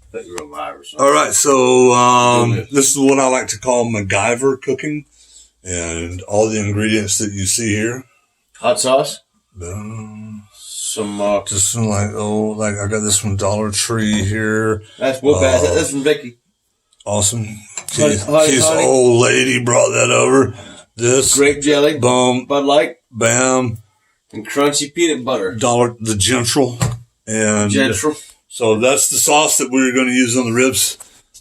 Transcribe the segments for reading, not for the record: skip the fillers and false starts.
I thought you were alive or something. All right, so this is what I like to call MacGyver cooking, and all the ingredients that you see here. Hot sauce. Some just some like I got this from Dollar Tree here. That's Whoop-ass. That's from Vicky. Awesome. Keith's old lady brought that over. This grape jelly. Boom. Bud Light. Bam. And crunchy peanut butter. The Gentral. And Gentral. So that's the sauce that we're going to use on the ribs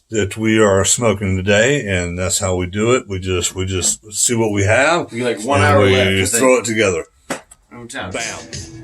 that we are smoking today, and that's how we do it. We just see what we have. We like 1 hour left. We throw it together. Bam.